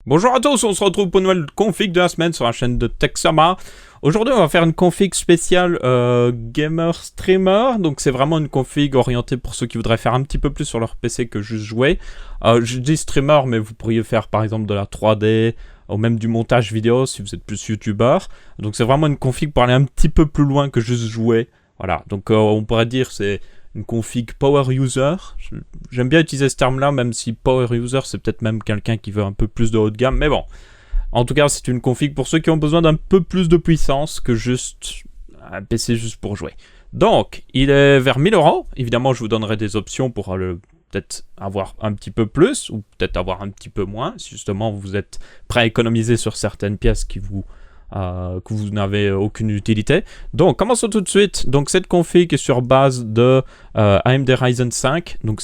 Bonjour à tous, on se retrouve pour une nouvelle config de la semaine sur la chaîne de Texama. Aujourd'hui, on va faire une config spéciale gamer streamer. Donc, c'est vraiment une config orientée pour ceux qui voudraient faire un petit peu plus sur leur PC que juste jouer. Je dis streamer, mais vous pourriez faire par exemple de la 3D ou même du montage vidéo si vous êtes plus youtubeur. Donc, c'est vraiment une config pour aller un petit peu plus loin que juste jouer. Voilà, donc on pourrait dire c'est une config power user. J'aime bien utiliser ce terme-là, même si power user, c'est peut-être même quelqu'un qui veut un peu plus de haut de gamme. Mais bon, en tout cas, c'est une config pour ceux qui ont besoin d'un peu plus de puissance que juste un PC juste pour jouer. Donc, il est vers 1000 €. Évidemment, je vous donnerai des options pour peut-être avoir un petit peu plus ou peut-être avoir un petit peu moins. Si justement vous êtes prêt à économiser sur certaines pièces que vous n'avez aucune utilité. Donc, commençons tout de suite. Donc, cette config est sur base de AMD Ryzen 5. Donc,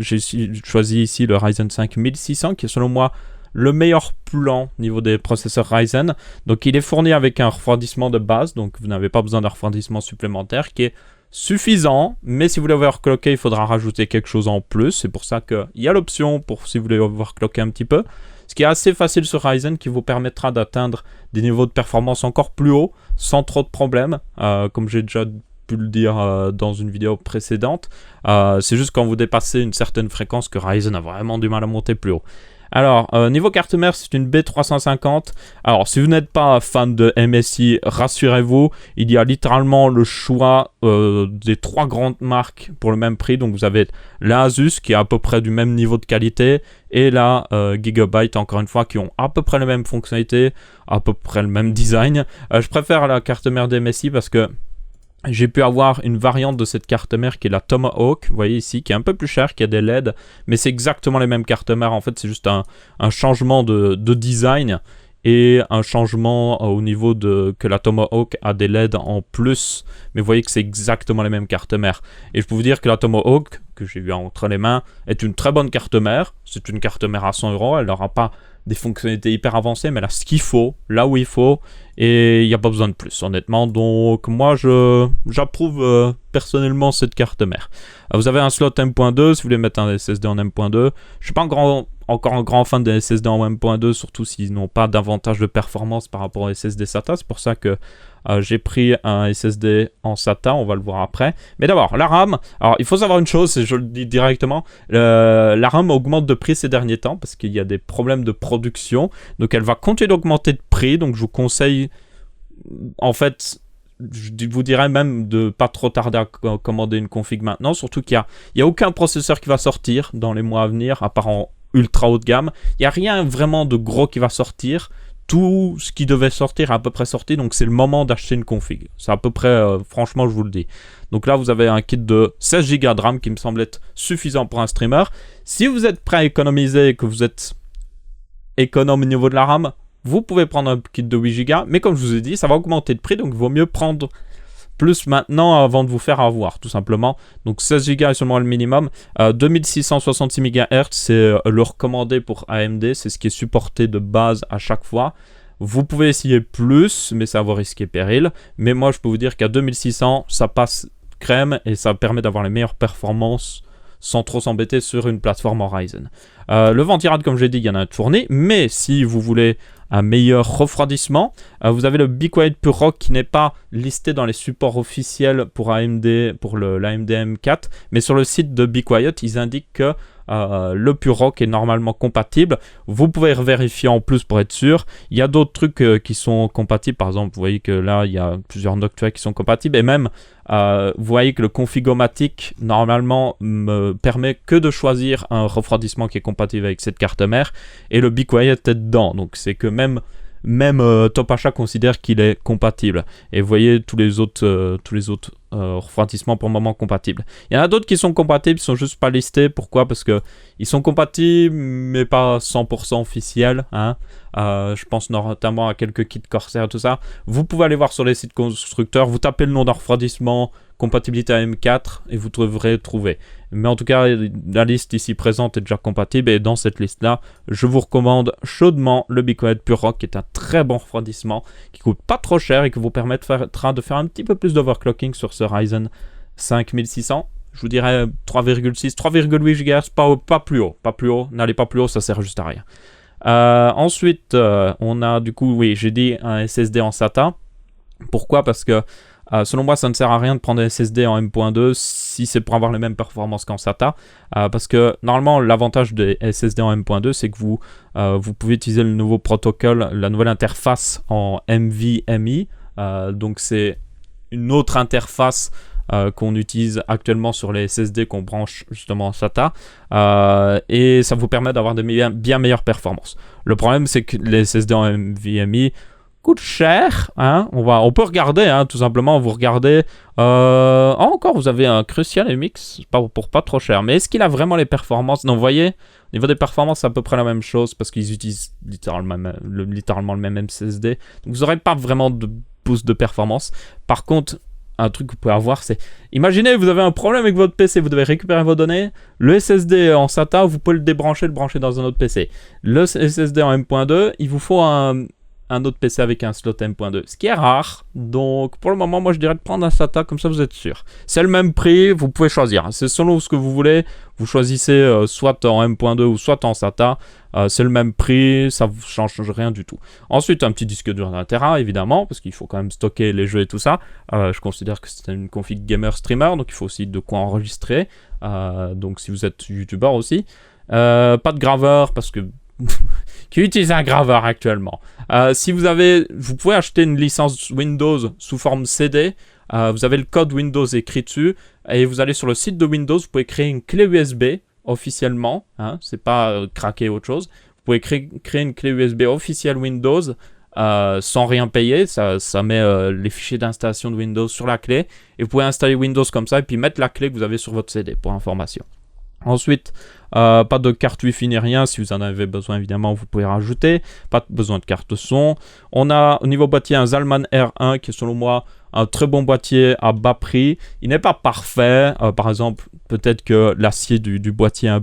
j'ai choisi ici le Ryzen 5 1600 qui est selon moi le meilleur plan au niveau des processeurs Ryzen. Donc, il est fourni avec un refroidissement de base. Donc, vous n'avez pas besoin d'un refroidissement supplémentaire qui est suffisant. Mais si vous voulez overclocker, il faudra rajouter quelque chose en plus. C'est pour ça qu'il y a l'option pour si vous voulez overclocker un petit peu. Ce qui est assez facile sur Ryzen qui vous permettra d'atteindre des niveaux de performance encore plus hauts sans trop de problèmes, comme j'ai déjà pu le dire dans une vidéo précédente. C'est juste quand vous dépassez une certaine fréquence que Ryzen a vraiment du mal à monter plus haut. Alors, niveau carte mère, c'est une B350. Alors, si vous n'êtes pas fan de MSI, rassurez-vous, il y a littéralement le choix des 3 grandes marques pour le même prix. Donc, vous avez la Asus qui est à peu près du même niveau de qualité et la Gigabyte, encore une fois, qui ont à peu près les mêmes fonctionnalités, à peu près le même design. Je préfère la carte mère de MSI parce que j'ai pu avoir une variante de cette carte mère qui est la Tomahawk, vous voyez ici, qui est un peu plus chère, qui a des LED, mais c'est exactement les mêmes cartes mères. En fait, c'est juste un changement de design et un changement au niveau que la Tomahawk a des LED en plus. Mais vous voyez que c'est exactement les mêmes cartes mères. Et je peux vous dire que la Tomahawk, que j'ai eu entre les mains, est une très bonne carte mère. C'est une carte mère à 100 €, elle n'aura pas des fonctionnalités hyper avancées, mais elle a ce qu'il faut, là où il faut, et il n'y a pas besoin de plus, honnêtement. Donc moi, j'approuve personnellement cette carte mère. Vous avez un slot M.2, si vous voulez mettre un SSD en M.2. Je ne suis pas encore un grand fan des SSD en M.2, surtout s'ils n'ont pas davantage de performance par rapport au SSD SATA. C'est pour ça que j'ai pris un SSD en SATA, on va le voir après. Mais d'abord, la RAM. Alors, il faut savoir une chose, et je le dis directement, la RAM augmente de prix ces derniers temps parce qu'il y a des problèmes de production. Donc, elle va continuer d'augmenter de prix. Donc, je vous conseille, en fait, je vous dirais même de pas trop tarder à commander une config maintenant. Surtout qu'il n'y a aucun processeur qui va sortir dans les mois à venir, à part en ultra haut de gamme. Il n'y a rien vraiment de gros qui va sortir. Tout ce qui devait sortir est à peu près sorti, donc c'est le moment d'acheter une config. C'est à peu près, franchement, je vous le dis. Donc là, vous avez un kit de 16 Go de RAM qui me semble être suffisant pour un streamer. Si vous êtes prêt à économiser et que vous êtes économe au niveau de la RAM, vous pouvez prendre un kit de 8 Go, mais comme je vous ai dit, ça va augmenter de prix, donc il vaut mieux prendre plus maintenant avant de vous faire avoir, tout simplement. Donc 16 Go est seulement le minimum. 2666 MHz, c'est le recommandé pour AMD, c'est ce qui est supporté de base à chaque fois. Vous pouvez essayer plus, mais ça va risquer péril. Mais moi, je peux vous dire qu'à 2600, ça passe crème et ça permet d'avoir les meilleures performances sans trop s'embêter sur une plateforme en Ryzen. Le ventirad, comme j'ai dit, il y en a un fourni, mais si vous voulez un meilleur refroidissement, vous avez le Be Quiet Pure Rock qui n'est pas listé dans les supports officiels pour AMD, pour l'AMD M4, mais sur le site de Be Quiet, ils indiquent que le Pure Rock est normalement compatible. Vous pouvez vérifier en plus pour être sûr. Il y a d'autres trucs qui sont compatibles. Par exemple, vous voyez que là, il y a plusieurs Noctua qui sont compatibles. Et même, vous voyez que le Configomatic, normalement, me permet que de choisir un refroidissement qui est compatible avec cette carte mère. Et le Be Quiet est dedans. Donc, c'est que même Top Achat considère qu'il est compatible. Et vous voyez tous les autres refroidissements pour le moment compatibles. Il y en a d'autres qui sont compatibles, ils sont juste pas listés. Pourquoi? Parce que ils sont compatibles, mais pas 100% officiels. Hein. Je pense notamment à quelques kits Corsair et tout ça. Vous pouvez aller voir sur les sites constructeurs, vous tapez le nom d'un refroidissement, compatibilité à M4, et vous devrez trouver. Mais en tout cas, la liste ici présente est déjà compatible, et dans cette liste-là, je vous recommande chaudement le Be Quiet Pure Rock, qui est un très bon refroidissement, qui coûte pas trop cher et qui vous permettra de faire un petit peu plus d'overclocking sur ce Ryzen 5 1600. Je vous dirais 3,6, 3,8 GHz, pas plus haut, n'allez pas plus haut, ça sert juste à rien. Ensuite, on a du coup, oui, j'ai dit un SSD en SATA. Pourquoi? Parce que selon moi, ça ne sert à rien de prendre un SSD en M.2 si c'est pour avoir les mêmes performances qu'en SATA. Parce que normalement, l'avantage des SSD en M.2, c'est que vous pouvez utiliser le nouveau protocole, la nouvelle interface en NVMe. Donc c'est une autre interface qu'on utilise actuellement sur les SSD qu'on branche justement en SATA, et ça vous permet d'avoir de bien meilleures performances. Le problème, c'est que les SSD en NVMe coûtent cher, hein. On peut regarder, hein, tout simplement, vous regardez, encore vous avez un Crucial MX pour pas trop cher, mais est-ce qu'il a vraiment les performances? Non, vous voyez, au niveau des performances, c'est à peu près la même chose, parce qu'ils utilisent littéralement le même SSD, donc vous n'aurez pas vraiment de boost de performance. Par contre, un truc que vous pouvez avoir, c'est... Imaginez, vous avez un problème avec votre PC, vous devez récupérer vos données. Le SSD en SATA, vous pouvez le débrancher, le brancher dans un autre PC. Le SSD en M.2, il vous faut un autre PC avec un slot M.2, ce qui est rare. Donc, pour le moment, moi, je dirais de prendre un SATA, comme ça, vous êtes sûr. C'est le même prix, vous pouvez choisir. C'est selon ce que vous voulez. Vous choisissez soit en M.2 ou soit en SATA. C'est le même prix, ça ne vous change rien du tout. Ensuite, un petit disque dur d'1 Tera, évidemment, parce qu'il faut quand même stocker les jeux et tout ça. Je considère que c'est une config gamer streamer, donc il faut aussi de quoi enregistrer. Donc, si vous êtes youtubeur aussi. Pas de graveur, parce que... qui utilise un graveur actuellement. Si vous pouvez acheter une licence Windows sous forme CD. Vous avez le code Windows écrit dessus et vous allez sur le site de Windows. Vous pouvez créer une clé USB officiellement. Hein, c'est pas craquer autre chose. Vous pouvez créer une clé USB officielle Windows sans rien payer. Ça met les fichiers d'installation de Windows sur la clé et vous pouvez installer Windows comme ça et puis mettre la clé que vous avez sur votre CD pour information. Ensuite, pas de carte Wi-Fi ni rien. Si vous en avez besoin, évidemment, vous pouvez rajouter. Pas besoin de carte son. On a au niveau boîtier un Zalman R1 qui est selon moi un très bon boîtier à bas prix. Il n'est pas parfait. Par exemple, peut-être que l'acier du boîtier est un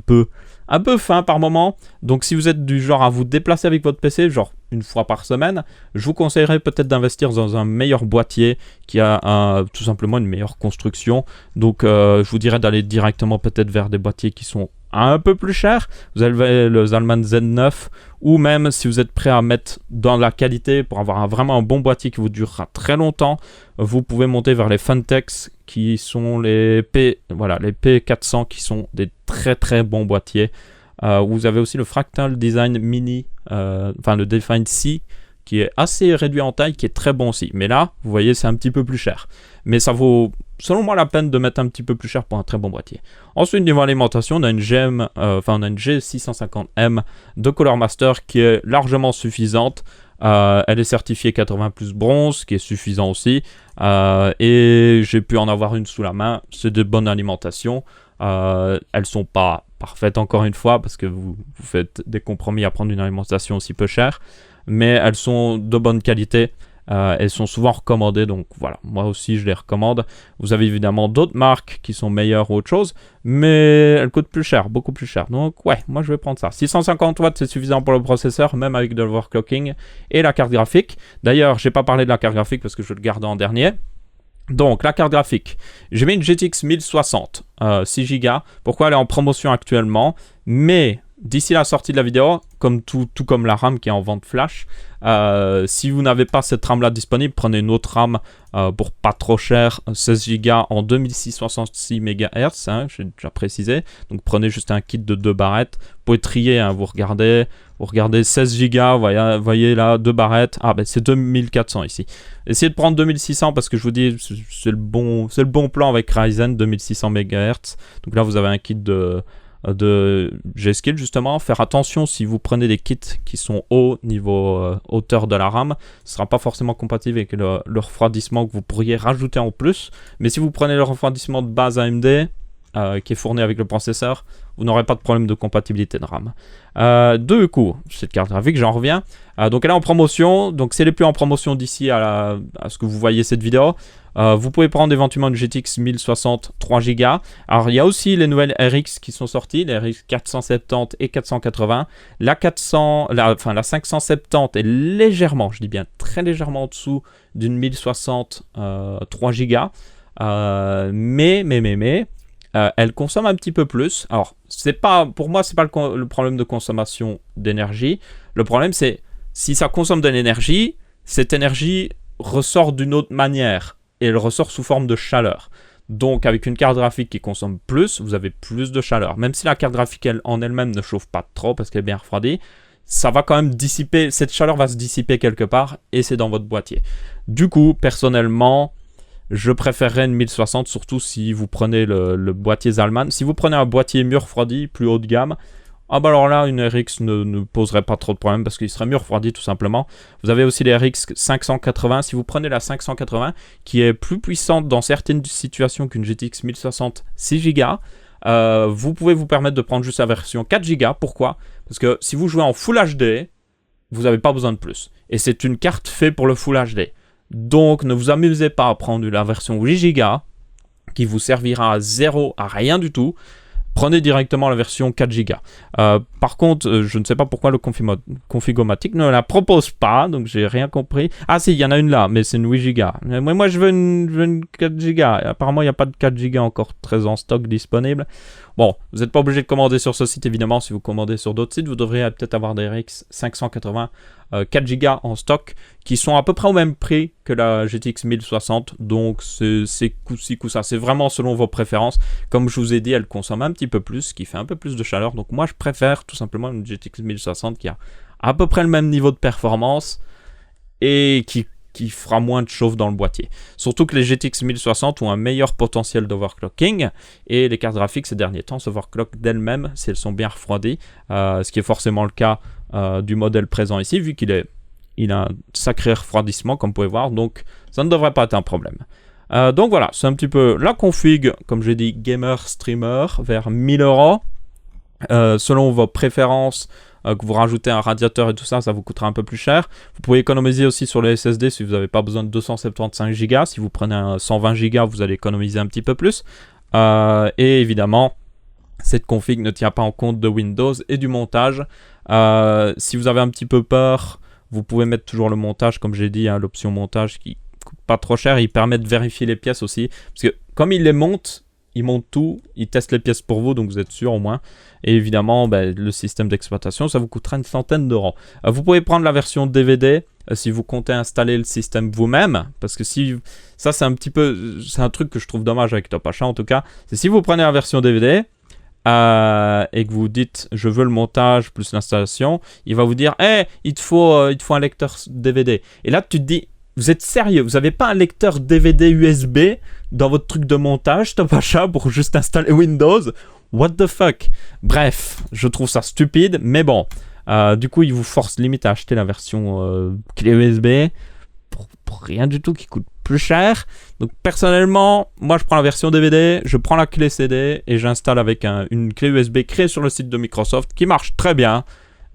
peu fin par moment. Donc si vous êtes du genre à vous déplacer avec votre PC, genre une fois par semaine, je vous conseillerais peut-être d'investir dans un meilleur boîtier qui a tout simplement une meilleure construction. Donc je vous dirais d'aller directement peut-être vers des boîtiers qui sont un peu plus chers. Vous avez le Zalman Z9, ou même si vous êtes prêt à mettre dans la qualité pour avoir vraiment un bon boîtier qui vous durera très longtemps, vous pouvez monter vers les Phanteks qui sont les P400 qui sont des très très bons boîtiers. Vous avez aussi le Fractal Design Mini, le Define C, qui est assez réduit en taille, qui est très bon aussi. Mais là, vous voyez, c'est un petit peu plus cher. Mais ça vaut, selon moi, la peine de mettre un petit peu plus cher pour un très bon boîtier. Ensuite, niveau alimentation, on a une G650M de Color Master qui est largement suffisante. Elle est certifiée 80 plus bronze, qui est suffisant aussi. Et j'ai pu en avoir une sous la main. C'est de bonne alimentation. Elles sont pas parfaites encore une fois parce que vous faites des compromis à prendre une alimentation aussi peu chère, mais elles sont de bonne qualité. Elles sont souvent recommandées, donc voilà, moi aussi je les recommande. Vous avez évidemment d'autres marques qui sont meilleures ou autre chose, mais elles coûtent plus cher, beaucoup plus cher. Donc ouais, moi je vais prendre ça. 650 watts, c'est suffisant pour le processeur, même avec de l'overclocking, et la carte graphique. D'ailleurs, j'ai pas parlé de la carte graphique parce que je le garde en dernier. Donc la carte graphique, j'ai mis une GTX 1060, 6 Go. Pourquoi elle est en promotion actuellement, mais d'ici la sortie de la vidéo, comme tout comme la RAM qui est en vente flash, si vous n'avez pas cette RAM là disponible, prenez une autre RAM pour pas trop cher, 16 Go en 2666 MHz, hein, j'ai déjà précisé. Donc prenez juste un kit de 2 barrettes, vous pouvez trier, hein, vous regardez 16 Go, voyez là, 2 barrettes, c'est 2400 ici. Essayez de prendre 2600 parce que je vous dis, c'est le bon plan avec Ryzen, 2600 MHz. Donc là vous avez un kit de G-Skill justement. Faire attention si vous prenez des kits qui sont hauts niveau hauteur de la RAM, ce ne sera pas forcément compatible avec le refroidissement que vous pourriez rajouter en plus. Mais si vous prenez le refroidissement de base AMD qui est fourni avec le processeur, vous n'aurez pas de problème de compatibilité de RAM. Du coup, cette carte graphique, j'en reviens. Donc elle est en promotion, donc si elle n'est plus en promotion d'ici à ce que vous voyez cette vidéo, vous pouvez prendre éventuellement une GTX 1060 3 Go. Alors il y a aussi les nouvelles RX qui sont sorties, les RX 470 et 480. La 570 est légèrement, je dis bien très légèrement en dessous d'une 1060 3 Go. Mais elle consomme un petit peu plus. Alors, pour moi, c'est pas le problème de consommation d'énergie. Le problème, c'est si ça consomme de l'énergie, cette énergie ressort d'une autre manière. Et elle ressort sous forme de chaleur. Donc, avec une carte graphique qui consomme plus, vous avez plus de chaleur. Même si la carte graphique en elle-même ne chauffe pas trop parce qu'elle est bien refroidie, ça va quand même dissiper, cette chaleur va se dissiper quelque part et c'est dans votre boîtier. Du coup, personnellement, je préférerais une 1060, surtout si vous prenez le boîtier Zalman. Si vous prenez un boîtier mieux refroidi, plus haut de gamme, ah bah alors là, une RX ne poserait pas trop de problèmes parce qu'il serait mieux refroidi tout simplement. Vous avez aussi les RX 580. Si vous prenez la 580, qui est plus puissante dans certaines situations qu'une GTX 1060 6 Go, vous pouvez vous permettre de prendre juste la version 4 Go. Pourquoi? Parce que si vous jouez en Full HD, vous n'avez pas besoin de plus. Et c'est une carte faite pour le Full HD. Donc ne vous amusez pas à prendre la version 8 Go, qui vous servira à zéro, à rien du tout. Prenez directement la version 4 Go. Par contre, je ne sais pas pourquoi le Configomatic ne la propose pas, donc j'ai rien compris. Ah si, il y en a une là, mais c'est une 8 Go. Moi, je veux une 4 Go. Apparemment, il n'y a pas de 4 Go encore très en stock disponible. Bon, vous n'êtes pas obligé de commander sur ce site, évidemment. Si vous commandez sur d'autres sites, vous devriez peut-être avoir des RX 580 4 Go en stock qui sont à peu près au même prix que la GTX 1060. Donc, c'est coup-ci, coup-ça. C'est vraiment selon vos préférences. Comme je vous ai dit, elle consomme un petit peu plus, qui fait un peu plus de chaleur. Donc, moi, je préfère tout simplement une GTX 1060 qui a à peu près le même niveau de performance et qui fera moins de chauffe dans le boîtier. Surtout que les GTX 1060 ont un meilleur potentiel d'overclocking et les cartes graphiques ces derniers temps s'overclockent d'elles-mêmes si elles sont bien refroidies, ce qui est forcément le cas du modèle présent ici, vu qu'il a un sacré refroidissement comme vous pouvez voir, donc ça ne devrait pas être un problème. Donc voilà, c'est un petit peu la config, comme j'ai dit, gamer, streamer, vers 1000 €. Selon vos préférences, que vous rajoutez un radiateur et tout ça, ça vous coûtera un peu plus cher. Vous pouvez économiser aussi sur les SSD si vous n'avez pas besoin de 275 Go. Si vous prenez un 120 Go, vous allez économiser un petit peu plus. Et évidemment, cette config ne tient pas en compte de Windows et du montage. Si vous avez un petit peu peur, vous pouvez mettre toujours le montage, comme j'ai dit, hein, l'option montage qui coûte pas trop cher. Il permet de vérifier les pièces aussi. Parce que comme il les monte, il monte tout, il teste les pièces pour vous, donc vous êtes sûr au moins. Et évidemment, le système d'exploitation, ça vous coûtera une centaine d'euros. Vous pouvez prendre la version DVD si vous comptez installer le système vous-même, parce que ça c'est un truc que je trouve dommage avec Topacha en tout cas, c'est si vous prenez la version DVD et que vous dites je veux le montage plus l'installation, il va vous dire hey, il te faut un lecteur DVD. Et là tu te dis vous êtes sérieux, vous n'avez pas un lecteur DVD USB dans votre truc de montage, Topacha, pour juste installer Windows? What the fuck? Bref, je trouve ça stupide, mais bon. Du coup, il vous force limite à acheter la version clé USB pour rien du tout qui coûte plus cher. Donc personnellement, moi je prends la version DVD, je prends la clé CD et j'installe avec une clé USB créée sur le site de Microsoft qui marche très bien.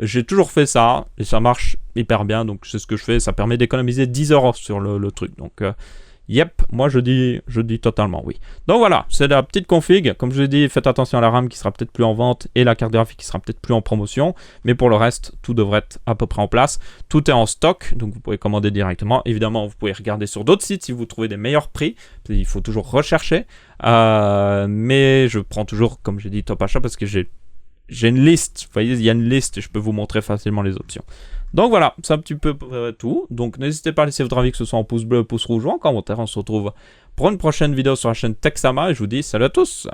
J'ai toujours fait ça et ça marche hyper bien, donc c'est ce que je fais. Ça permet d'économiser 10 € sur le truc. Donc, yep, moi je dis totalement oui. Donc voilà, c'est la petite config. Comme je vous ai dit, faites attention à la RAM qui sera peut-être plus en vente et la carte graphique qui sera peut-être plus en promotion. Mais pour le reste, tout devrait être à peu près en place. Tout est en stock, donc vous pouvez commander directement. Évidemment, vous pouvez regarder sur d'autres sites si vous trouvez des meilleurs prix. Il faut toujours rechercher. Mais je prends toujours, comme j'ai dit, Topacha parce que j'ai une liste, vous voyez, il y a une liste et je peux vous montrer facilement les options. Donc voilà, c'est un petit peu tout. Donc n'hésitez pas à laisser votre avis, que ce soit en pouce bleu, pouce rouge ou en commentaire. On se retrouve pour une prochaine vidéo sur la chaîne Texama et je vous dis salut à tous.